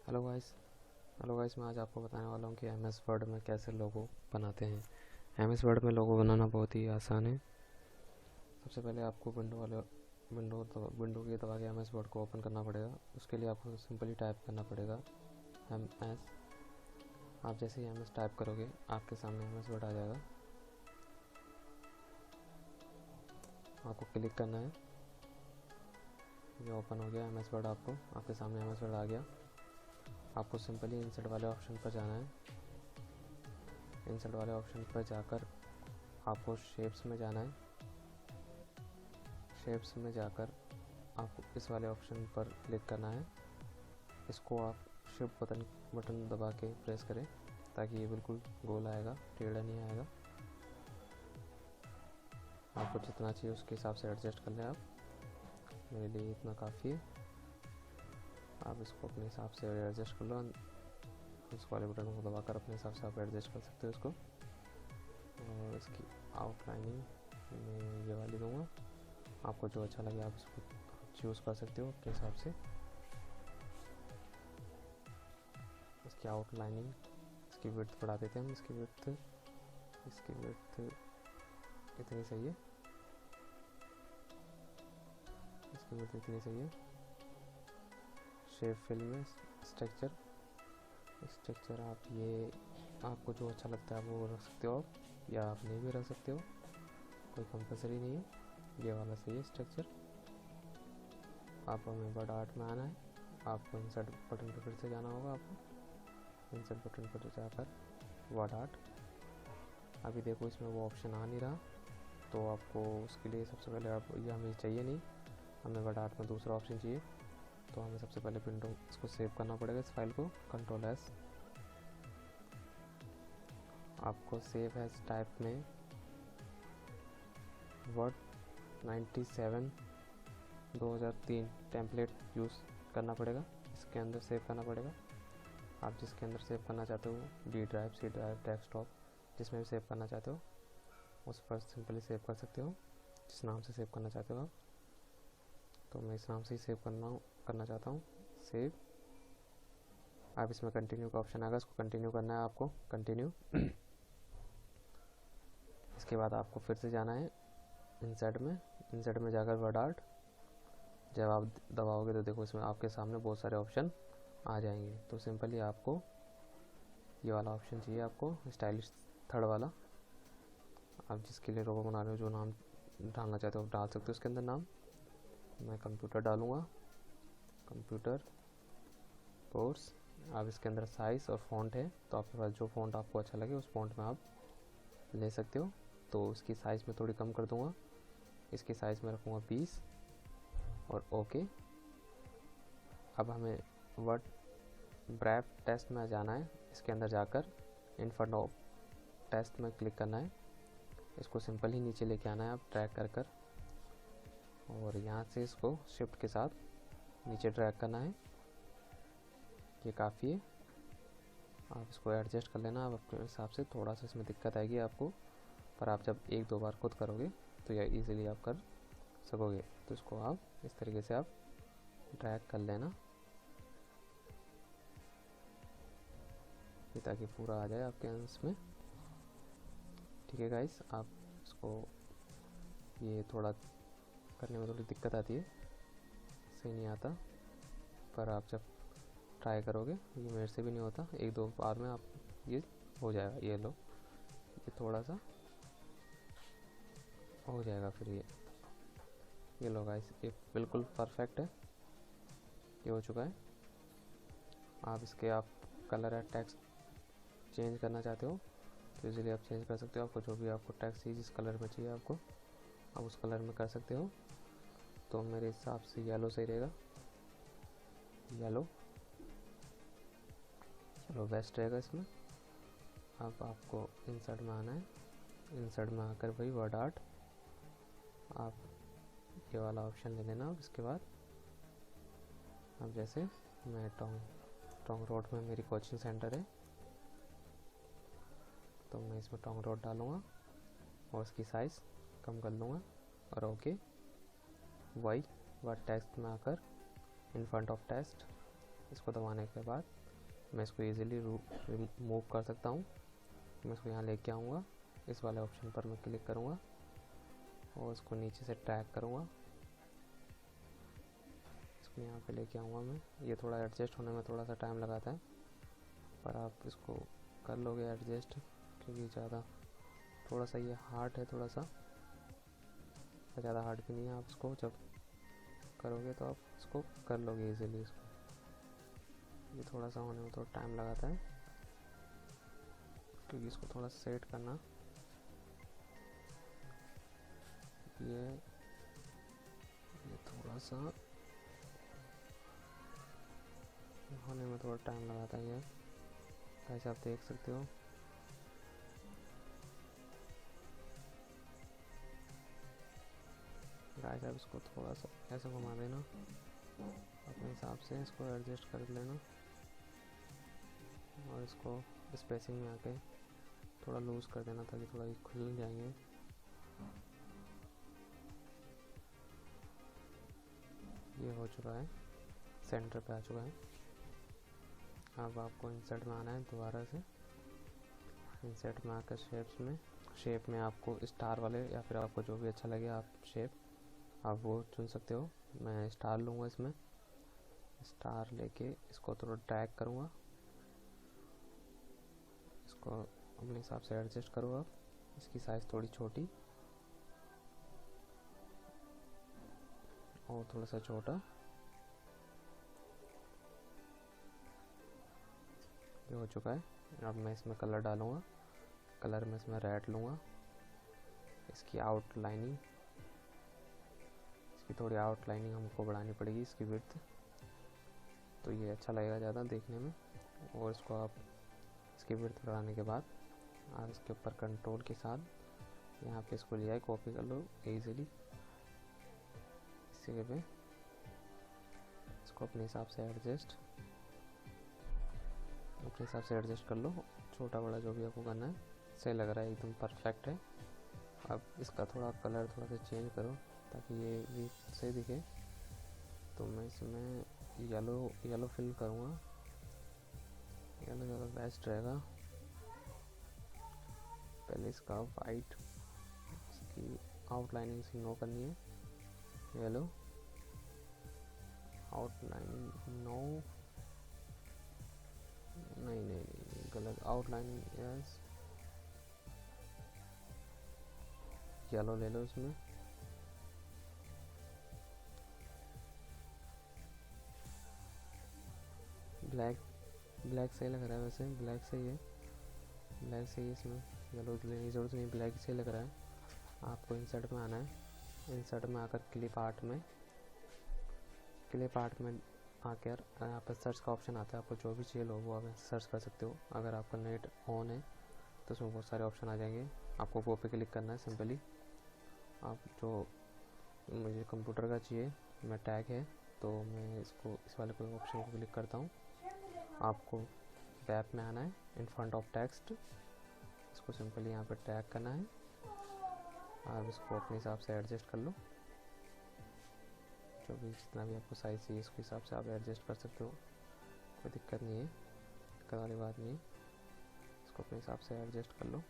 Hello guys मैं आज आपको बताने वाला हूँ कि एम एस वर्ड में कैसे लोगो बनाते हैं। एम एस वर्ड में लोगो बनाना बहुत ही आसान है। सबसे पहले आपको विंडो की दबा के एम एस वर्ड को ओपन करना पड़ेगा। उसके लिए आपको सिंपली टाइप करना पड़ेगा एम एस। आप जैसे ही एम एस टाइप करोगे आपके सामने एम एस वर्ड आ जाएगा। आपको क्लिक करना है, ये ओपन हो गया एम एस वर्ड। आपके सामने एम एस वर्ड आ गया। आपको सिंपली इंसर्ट वाले ऑप्शन पर जाना है। इंसर्ट वाले ऑप्शन पर जाकर आपको शेप्स में जाना है। शेप्स में जाकर आपको इस वाले ऑप्शन पर क्लिक करना है। इसको आप शिफ्ट बटन दबा के प्रेस करें ताकि ये बिल्कुल गोल आएगा, टेढ़ा नहीं आएगा। आपको जितना चाहिए उसके हिसाब से एडजस्ट कर लें। आप मेरे लिए इतना काफ़ी है। आप इसको अपने हिसाब से एडजस्ट कर लो। इस वाले बटन को दबाकर अपने हिसाब से आप एडजस्ट कर सकते हो इसको। और इसकी आउटलाइनिंग मैं ये वाली दूंगा। आपको जो अच्छा लगे आप इसको चूज़ कर सकते हो अपने हिसाब से। इसकी आउटलाइनिंग, इसकी विड्थ बढ़ा देते हैं हम। इसकी विड्थ इतनी सही है। इसकी विड्थ इतनी सही है। शेप फिल में स्ट्रक्चर आप ये आपको जो अच्छा लगता है वो रख सकते हो आप, या आप नहीं भी रख सकते हो, कोई कंपलसरी नहीं है। ये वाला सही है स्ट्रक्चर। आप हमें वर्ड आर्ट में आना है। आपको इंसर्ट बटन पर फिर से जाना होगा। आपको इंसर्ट बटन पर जाकर वर्ड आर्ट, अभी देखो इसमें वो ऑप्शन आ नहीं रहा, तो आपको उसके लिए सबसे पहले आप ये हमें चाहिए नहीं, हमें वर्ड आर्ट में दूसरा ऑप्शन चाहिए। तो हमें सबसे पहले विंडो इसको सेव करना पड़ेगा, इस फाइल को कंट्रोल एस। आपको सेव एज टाइप में वर्ड 97 2003 टेम्पलेट यूज़ करना पड़ेगा। इसके अंदर सेव करना पड़ेगा। आप जिसके अंदर सेव करना चाहते हो, D drive, C drive, desktop, जिसमें भी सेव करना चाहते हो उस पर सिंपली सेव कर सकते हो, जिस नाम से सेव करना चाहते हो आप। तो मैं इस नाम से ही सेव करना चाहता हूँ, सेव। आप इसमें कंटिन्यू का ऑप्शन आएगा, इसको कंटिन्यू करना है आपको, कंटिन्यू। इसके बाद आपको फिर से जाना है इंसर्ट में जाकर वर्ड आर्ट। जब आप दबाओगे तो देखो इसमें आपके सामने बहुत सारे ऑप्शन आ जाएंगे। तो सिंपली आपको ये वाला ऑप्शन चाहिए, आपको स्टाइलिश थर्ड वाला। आप जिसके लिए लोगो बना रहे हो, जो नाम डालना चाहते हो आप डाल सकते हो इसके अंदर नाम। मैं कंप्यूटर डालूँगा, कंप्यूटर कोर्स। आप इसके अंदर साइज़ और फ़ॉन्ट है, तो आपके पास जो फ़ॉन्ट आपको अच्छा लगे उस फ़ॉन्ट में आप ले सकते हो। तो उसकी साइज़ में थोड़ी कम कर दूँगा, इसकी साइज़ में रखूँगा 20 और ओके। अब हमें वर्ड ब्रैप टेस्ट में जाना है। इसके अंदर जाकर इन फ्रंट ऑफ टेस्ट में क्लिक करना है। इसको सिंपल ही नीचे लेके आना है आप ड्रैग कर और यहाँ से इसको शिफ्ट के साथ नीचे ड्रैग करना है। ये काफ़ी है। आप इसको एडजस्ट कर लेना आप अपने हिसाब से। थोड़ा सा इसमें दिक्कत आएगी आपको, पर आप जब एक दो बार खुद करोगे तो यह इजीली आप कर सकोगे। तो इसको आप इस तरीके से आप ड्रैग कर लेना ताकि पूरा आ जाए आपके अंश में। ठीक है गाइस, आप इसको ये थोड़ा करने में थोड़ी दिक्कत आती है, सही नहीं आता, पर आप जब ट्राई करोगे, ये मेरे से भी नहीं होता, एक दो बार में आप ये हो जाएगा। ये लो, ये थोड़ा सा हो जाएगा फिर ये लो गाइस, ये बिल्कुल परफेक्ट है, ये हो चुका है। आप इसके आप कलर या टेक्स्ट चेंज करना चाहते हो तो इजीली आप चेंज कर सकते हो। आपको जो भी आपको टेक्स्ट चाहिए, जिस कलर में चाहिए आपको, आप उस कलर में कर सकते हो। तो मेरे हिसाब से येलो सही रहेगा, येलो चलो बेस्ट रहेगा इसमें। अब आपको इंसर्ट में आना है। इंसर्ट में आकर वही वर्ड आर्ट आप ये वाला ऑप्शन ले लेना। अब इसके बाद अब जैसे मैं टोंग रोड में मेरी कोचिंग सेंटर है, तो मैं इसमें टोंग रोड डालूँगा और उसकी साइज़ कम कर लूँगा और ओके। वही वर्ड टेक्स्ट में आकर इन फ्रंट ऑफ टेस्ट इसको दबाने के बाद मैं इसको इजीली मूव कर सकता हूँ। मैं इसको यहाँ लेके आऊँगा, इस वाले ऑप्शन पर मैं क्लिक करूँगा और इसको नीचे से ट्रैक करूँगा, इसको यहाँ पे लेके आऊँगा मैं। ये थोड़ा एडजस्ट होने में थोड़ा सा टाइम लगाता है, पर आप इसको कर लोगे एडजस्ट, क्योंकि ज़्यादा थोड़ा सा ये हार्ड है, थोड़ा सा ज़्यादा हार्ड भी नहीं है। आप इसको जब करोगे तो आप इसको कर लोगे इजीली। इसको ये थोड़ा सा होने में थोड़ा टाइम लगाता है, क्योंकि इसको थोड़ा सेट करना, ये थोड़ा सा होने में थोड़ा टाइम लगाता है। ये कैसे आप देख सकते हो। गाइस आप इसको थोड़ा सा ऐसे घुमा देना, अपने हिसाब से इसको एडजस्ट कर लेना और इसको स्पेसिंग में आके थोड़ा लूज़ कर देना ताकि थोड़ा ये खुल जाएंगे। ये हो चुका है, सेंटर पे आ चुका है। अब आपको इंसर्ट में आना है दोबारा से। इंसर्ट में आकर शेप में आपको स्टार वाले या फिर आपको जो भी अच्छा लगे आप शेप आप वो चुन सकते हो। मैं स्टार लूँगा, इसमें स्टार लेके इसको थोड़ा ड्रैग करूँगा, इसको अपने हिसाब से एडजस्ट करूँगा। इसकी साइज़ थोड़ी छोटी और थोड़ा सा छोटा, ये हो चुका है। अब मैं इसमें कलर डालूँगा, कलर में इसमें रेड लूँगा। इसकी आउटलाइनिंग, इसकी थोड़ी आउटलाइनिंग हमको बढ़ानी पड़ेगी, इसकी विड्थ, तो ये अच्छा लगेगा ज़्यादा देखने में। और इसको आप इसकी विड्थ बढ़ाने के बाद आप इसके ऊपर कंट्रोल के साथ यहाँ पे इसको लिया है, कॉपी कर लो इजीली। इसी पे इसको अपने हिसाब से एडजस्ट कर लो, छोटा बड़ा जो भी आपको करना है। सही लग रहा है, एकदम परफेक्ट है। अब इसका थोड़ा कलर थोड़ा सा चेंज करो ताकि ये भी सही दिखे। तो मैं इसमें येलो फिल करूँगा, येलो ज़्यादा बेस्ट रहेगा। पहले इसका वाइट, इसकी आउटलाइनिंग इसकी नो करनी है, येलो आउटलाइनिंग नो, नहीं गलत, आउटलाइनिंग यस, येलो ले लो इसमें। ब्लैक सही लग रहा है, वैसे ब्लैक सही है, इसमें येलो लेने की जरूरत नहीं, ब्लैक सही लग रहा है। आपको इंसर्ट में आना है, इंसर्ट में आकर क्लिप आर्ट में आकर यहाँ पर सर्च का ऑप्शन आता है। आपको जो भी चाहिए लो वो आप सर्च कर सकते हो। अगर आपका नेट ऑन है तो उसमें बहुत सारे ऑप्शन आ जाएंगे, आपको वो पे क्लिक करना है सिंपली। आप जो मुझे कंप्यूटर का चाहिए, मैं टैग है तो मैं इसको इस वाले कोई ऑप्शन को क्लिक करता हूँ। आपको वेब में आना है, इन फ्रंट ऑफ टेक्स्ट, इसको सिंपली यहाँ पर टैग करना है। आप इसको अपने हिसाब से एडजस्ट कर लो, जो भी जितना भी आपको साइज़ चाहिए इसके हिसाब से आप एडजस्ट कर सकते हो, कोई दिक्कत नहीं है, दिक्कत वाली बात नहीं है। इसको अपने हिसाब से एडजस्ट कर लो।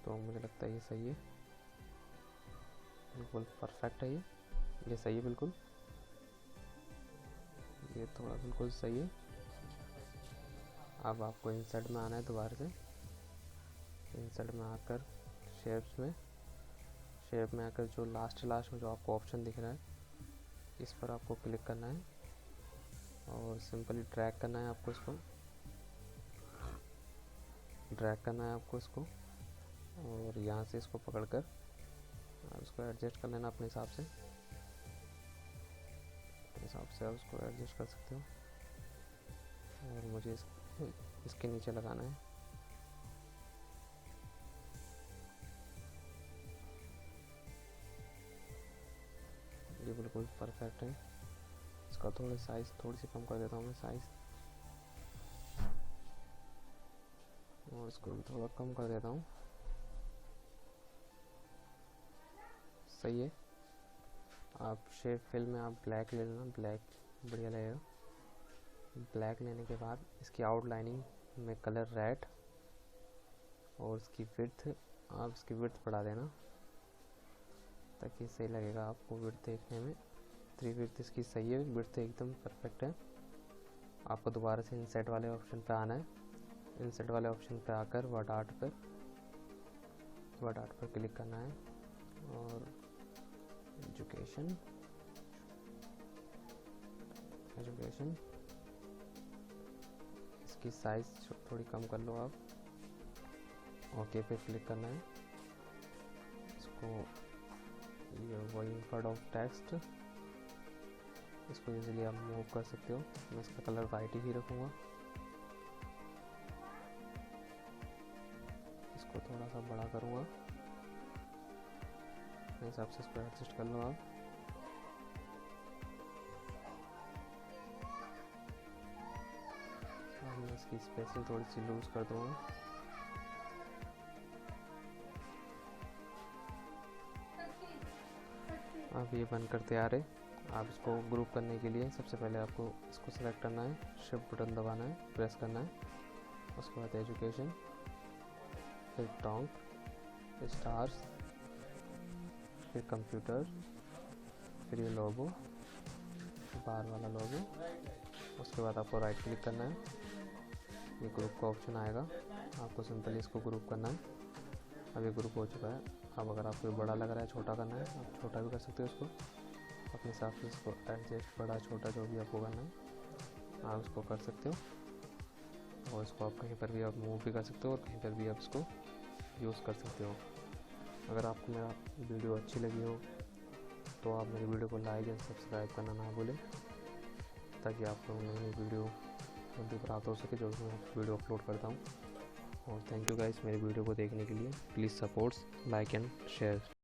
तो मुझे लगता है ये सही है, बिल्कुल परफेक्ट है, ये सही है बिल्कुल, ये थोड़ा बिल्कुल सही है। अब आपको इंसर्ट में आना है दोबारा से, इंसर्ट में आकर शेप में आकर जो लास्ट में जो आपको ऑप्शन दिख रहा है इस पर आपको क्लिक करना है और सिंपली ड्रैग करना है आपको इसको, और यहाँ से इसको पकड़कर आप इसको एडजस्ट कर लेना अपने हिसाब से आप उसको एडजस्ट कर सकते हो। और मुझे इसके नीचे लगाना है, ये बिल्कुल परफेक्ट है। इसका थोड़ी साइज़ थोड़ी सी कम कर देता हूँ मैं साइज़, और इसको भी थोड़ा कम कर देता हूँ, सही है। आप शेप फिल में आप ब्लैक ले लेना, बढ़िया लगेगा। ब्लैक लेने के बाद इसकी आउटलाइनिंग में कलर रेड और इसकी विड्थ, आप इसकी विड्थ बढ़ा देना ताकि सही लगेगा आपको विड्थ देखने में। 3 विड्थ इसकी सही है, विड्थ एकदम परफेक्ट है। आपको दोबारा से इंसर्ट वाले ऑप्शन पे आना है। इंसर्ट वाले ऑप्शन पे आकर वर्ड आर्ट पर क्लिक करना है और एजुकेशन इसकी साइज थोड़ी कम कर लो आप। ओके पे क्लिक करना है। इसको ये वही वर्ड ऑफ टेक्स्ट, इसको इजीली आप मूव कर सकते हो। मैं इसका कलर वाइट ही रखूँगा। इसको थोड़ा सा बड़ा करूँगा, अपने हिसाब से इसको एडजस्ट कर लो आप। मैं इसकी स्पेसिंग थोड़ी सी लूज कर दूँगा। अब ये बनकर तैयार है। आप इसको ग्रुप करने के लिए सबसे पहले आपको इसको सेलेक्ट करना है, शिफ्ट बटन दबाना है, प्रेस करना है। उसके बाद एजुकेशन, फिर टॉन्ग, स्टार्स, फिर कंप्यूटर, फिर ये लोगो, बार वाला लोगो। उसके बाद आपको राइट क्लिक करना है, ये ग्रुप का ऑप्शन आएगा। आपको सिंपली इसको ग्रुप करना है। अब ये ग्रुप हो चुका है। अब अगर आपको बड़ा लग रहा है, छोटा करना है, आप छोटा भी कर सकते हो। इसको अपने हिसाब से इसको एडजस्ट, बड़ा छोटा जो भी आपको करना है आप इसको कर सकते हो। और इसको आप कहीं पर भी आप मूव भी कर सकते हो और कहीं पर भी आप इसको यूज़ कर सकते हो। अगर आपको मेरा वीडियो अच्छी लगी हो तो आप मेरी वीडियो को लाइक एंड सब्सक्राइब करना ना भूलें, ताकि आपको नई वीडियो जल्दी प्राप्त हो सके जो मैं वीडियो अपलोड करता हूँ। और थैंक यू गाइस मेरी वीडियो को देखने के लिए। Please supports, like and share.